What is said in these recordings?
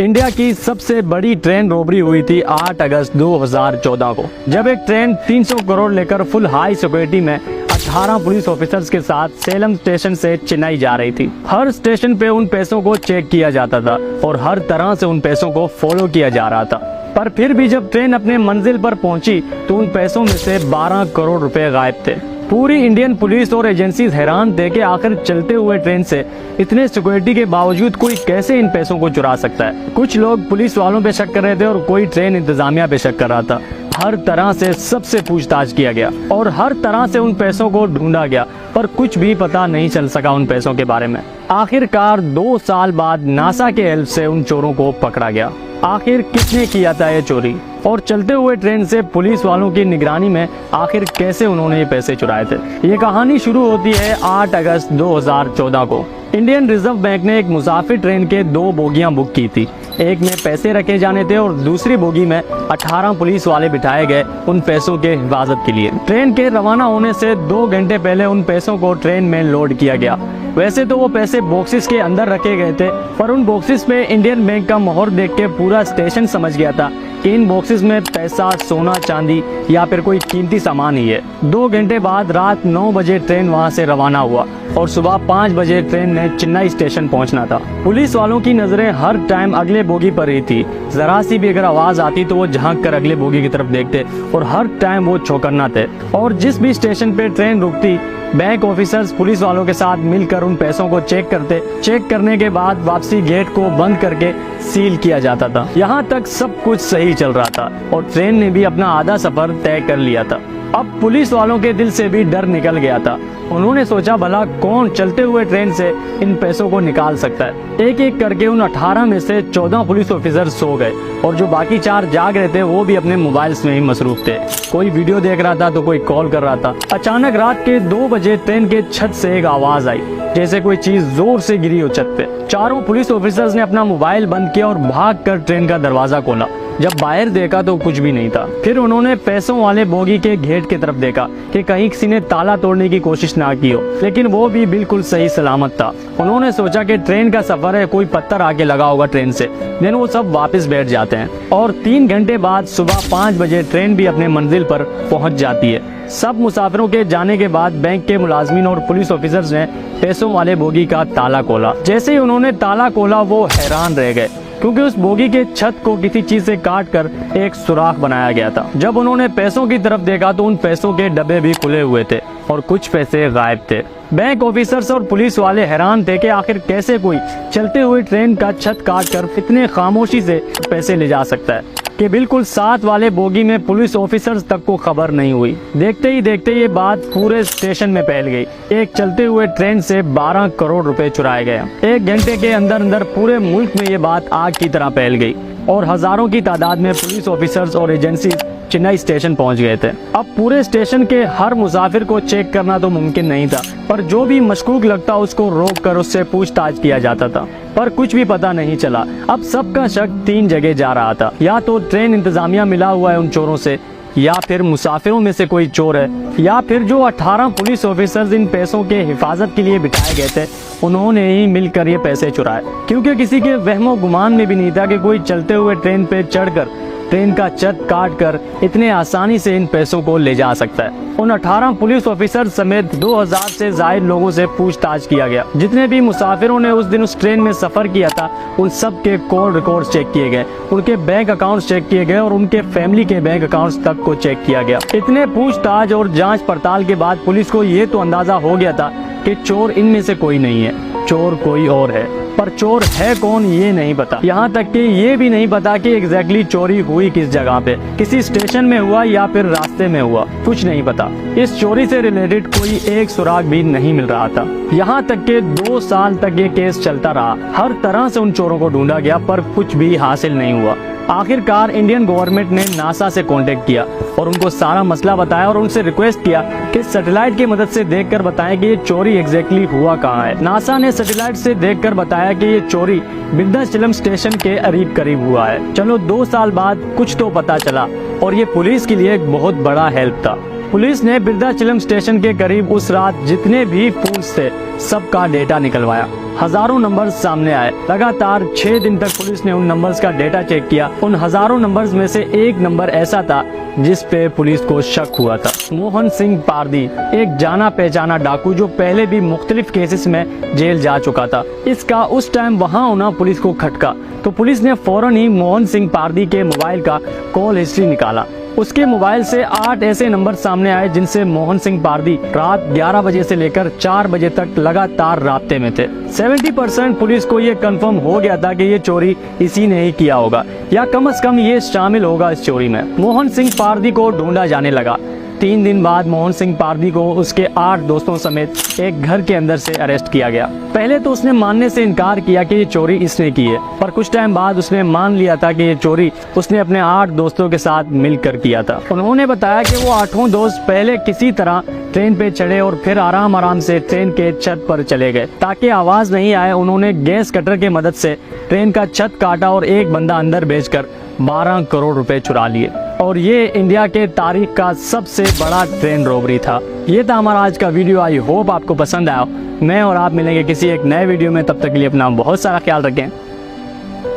India की सबसे बड़ी ट्रेन रॉबरी हुई थी 8 अगस्त 2014 को, जब एक ट्रेन 300 करोड़ लेकर फुल हाई सिक्योरिटी में 18 पुलिस ऑफिसर्स के साथ सेलम स्टेशन से चेन्नई जा रही थी। हर स्टेशन पे उन पैसों को चेक किया जाता था और हर तरह से उन पैसों को फॉलो किया जा रहा था। पर फिर भी जब ट्रेन अपने मंजिल पर पहुंची तो उन पैसों में से 12 करोड़ रुपए गायब थे। पूरी इंडियन पुलिस और एजेंसीज हैरान थे कि आखिर चलते हुए ट्रेन से इतने सिक्योरिटी के बावजूद कोई कैसे इन पैसों को चुरा सकता है। कुछ लोग पुलिस वालों पे शक कर रहे थे और कोई ट्रेन इंतजामिया पे शक कर रहा था। हर तरह से सबसे पूछताछ किया गया और हर तरह से उन पैसों को ढूंढा गया, पर कुछ भी पता नहीं चल सका उन पैसों के बारे में। आखिरकार 2 साल बाद नासा के हेल्प से उन चोरों को पकड़ा गया। आखिर किसने किया था ये चोरी और चलते हुए ट्रेन से पुलिस वालों की निगरानी में आखिर कैसे उन्होंने ये पैसे चुराए थे। ये कहानी शुरू होती है 8 अगस्त 2014 को। इंडियन रिजर्व बैंक ने एक मुसाफिर ट्रेन के 2 बोगियां बुक की थी। एक में पैसे रखे जाने थे और दूसरी बोगी में 18 पुलिस वाले बिठाए गए उन पैसों के हिफाजत के लिए। ट्रेन के रवाना होने से 2 घंटे पहले उन पैसों को ट्रेन में लोड किया गया। वैसे तो वो पैसे बॉक्सेस के अंदर रखे गए थे, पर उन बॉक्सेस पे इंडियन बैंक का मोहर देख के पूरा स्टेशन समझ गया था कि इन बॉक्सेस में पैसा, सोना, चांदी या फिर कोई कीमती सामान ही है। 2 घंटे बाद रात 9 बजे ट्रेन वहां से रवाना हुआ और सुबह 5 बजे ट्रेन ने चेन्नई स्टेशन पहुंचना था। पुलिस वालों की नजरें हर टाइम अगले बोगी पर ही थी। जरा सी भी अगर आवाज आती तो वो झांक कर अगले बोगी की तरफ देखते और हर टाइम वो चौकन्ना थे। और जिस भी स्टेशन पे ट्रेन रुकती, बैंक ऑफिसर्स पुलिस वालों के साथ मिलकर उन पैसों को चेक करते। चेक करने के बाद वापसी गेट को बंद करके सील किया जाता था। यहाँ तक सब कुछ सही चल रहा था और ट्रेन ने भी अपना आधा सफर तय कर लिया था। अब पुलिस वालों के दिल से भी डर निकल गया था। उन्होंने सोचा भला कौन चलते हुए ट्रेन से इन पैसों को निकाल सकता है। एक एक करके उन 18 में से 14 पुलिस ऑफिसर सो गए और जो बाकी 4 जाग रहे थे वो भी अपने मोबाइल्स में ही मसरूफ थे। कोई वीडियो देख रहा था तो कोई कॉल कर रहा था। अचानक रात के 2 बजे ट्रेन के छत से एक आवाज आई, जैसे कोई चीज जोर से गिरी हो छत पे। चारों पुलिस ऑफिसर्स ने अपना मोबाइल बंद किया और भागकर ट्रेन का दरवाजा खोला। जब बाहर देखा तो कुछ भी नहीं था। फिर उन्होंने पैसों वाले बोगी के गेट की तरफ देखा कि कहीं किसी ने ताला तोड़ने की कोशिश ना की हो, लेकिन वो भी बिल्कुल सही सलामत था। उन्होंने सोचा कि ट्रेन का सफर है, कोई पत्थर आके लगा होगा ट्रेन से। देन वो सब वापस बैठ जाते हैं और 3 घंटे बाद सुबह 5 बजे ट्रेन भी अपने मंजिल पर पहुंच जाती है। सब मुसाफिरों के जाने के बाद बैंक के मुलाजमीन और पुलिस ऑफिसर्स ने पैसों वाले बोगी का ताला खोला। जैसे ही उन्होंने ताला खोला वो हैरान रह गए, क्योंकि उस बोगी के छत को किसी चीज से काट कर एक सुराख बनाया गया था। जब उन्होंने पैसों की तरफ देखा तो उन पैसों के डब्बे भी खुले हुए थे और कुछ पैसे गायब थे। बैंक ऑफिसर्स और पुलिस वाले हैरान थे कि आखिर कैसे कोई चलते हुए ट्रेन का छत काट कर इतने खामोशी से पैसे ले जा सकता है कि बिल्कुल साथ वाले बोगी में पुलिस ऑफिसर्स तक को खबर नहीं हुई। देखते ही देखते ये बात पूरे स्टेशन में फैल गई। एक चलते हुए ट्रेन से 12 करोड़ रुपए चुराए गए। 1 घंटे के अंदर अंदर पूरे मुल्क में ये बात आग की तरह फैल गई और हजारों की तादाद में पुलिस ऑफिसर्स और एजेंसी चेन्नई स्टेशन पहुंच गए थे। अब पूरे स्टेशन के हर मुसाफिर को चेक करना तो मुमकिन नहीं था, पर जो भी मशकूक लगता उसको रोक कर उससे पूछताछ किया जाता था, पर कुछ भी पता नहीं चला। अब सबका शक 3 जगह जा रहा था। या तो ट्रेन इंतजामिया मिला हुआ है उन चोरों से, या फिर मुसाफिरों में से कोई चोर है, या फिर जो 18 पुलिस ऑफिसर्स इन पैसों के हिफाजत के लिए बिठाए गए थे उन्होंने ही मिलकर ये पैसे चुराए। क्योंकि किसी के वहमो गुमान में भी नहीं था कि कोई चलते हुए ट्रेन पे चढ़कर ट्रेन का छत काट कर इतने आसानी से इन पैसों को ले जा सकता है। उन 18 पुलिस ऑफिसर समेत 2000 से ज्यादा लोगों से पूछताछ किया गया। जितने भी मुसाफिरों ने उस दिन उस ट्रेन में सफर किया था उन सब के कॉल रिकॉर्ड्स चेक किए गए, उनके बैंक अकाउंट्स चेक किए गए और उनके फैमिली के बैंक अकाउंट्स तक को चेक किया गया। इतने पूछताछ और जांच पड़ताल के बाद पुलिस को ये तो अंदाजा हो गया था कि चोर इनमें से कोई नहीं है, चोर कोई और है। पर चोर है कौन ये नहीं पता। यहाँ तक कि ये भी नहीं पता कि एग्जैक्टली चोरी हुई किस जगह पे, किसी स्टेशन में हुआ या फिर रास्ते में हुआ, कुछ नहीं पता। इस चोरी से रिलेटेड कोई एक सुराग भी नहीं मिल रहा था। यहाँ तक कि 2 साल तक ये केस चलता रहा। हर तरह से उन चोरों को ढूंढा गया पर कुछ भी हासिल नहीं हुआ। आखिरकार इंडियन गवर्नमेंट ने नासा से कांटेक्ट किया और उनको सारा मसला बताया और उनसे रिक्वेस्ट किया कि सैटेलाइट की मदद से देखकर बताएं कि ये चोरी एग्जैक्टली हुआ कहाँ है। नासा ने सैटेलाइट से देखकर बताया कि ये चोरी बिरदाचलम स्टेशन के करीब हुआ है। चलो 2 साल बाद कुछ तो पता चला और ये पुलिस के लिए एक बहुत बड़ा हेल्प था। पुलिस ने बिरदाचलम स्टेशन के करीब उस रात जितने भी फोन्स थे सबका डेटा निकलवाया। हजारों नंबर्स सामने आए। लगातार 6 दिन तक पुलिस ने उन नंबर्स का डेटा चेक किया। उन हजारों नंबर्स में से एक नंबर ऐसा था जिस पे पुलिस को शक हुआ था। मोहन सिंह पारदी, एक जाना पहचाना डाकू जो पहले भी मुख्तलिफ केसेस में जेल जा चुका था। इसका उस टाइम वहाँ होना पुलिस को खटका, तो पुलिस ने फौरन ही मोहन सिंह पारदी के मोबाइल का कॉल हिस्ट्री निकाला। उसके मोबाइल से 8 ऐसे नंबर सामने आए जिनसे मोहन सिंह पारदी रात 11 बजे से लेकर 4 बजे तक लगातार राब्ते में थे। 70% पुलिस को ये कंफर्म हो गया था कि ये चोरी इसी ने ही किया होगा, या कम से कम ये शामिल होगा इस चोरी में। मोहन सिंह पारदी को ढूंढा जाने लगा। 3 दिन बाद मोहन सिंह पारदी को उसके 8 दोस्तों समेत एक घर के अंदर से अरेस्ट किया गया। पहले तो उसने मानने से इनकार किया कि ये चोरी इसने की है, पर कुछ टाइम बाद उसने मान लिया था कि ये चोरी उसने अपने 8 दोस्तों के साथ मिलकर किया था। उन्होंने बताया कि वो 8 दोस्त पहले किसी तरह ट्रेन पे चढ़े और फिर आराम आराम से ट्रेन के छत पर चले गए। ताकि आवाज नहीं आए, उन्होंने गैस कटर की मदद से ट्रेन का छत काटा और एक बंदा अंदर भेजकर 12 करोड़ रुपए चुरा लिए। और ये इंडिया के तारीख का सबसे बड़ा ट्रेन रॉबरी था। ये था हमारा आज का वीडियो। आई होप आपको पसंद आया। मैं और आप मिलेंगे किसी एक नए वीडियो में, तब तक के लिए अपना बहुत सारा ख्याल रखें।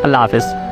अल्लाह हाफिज।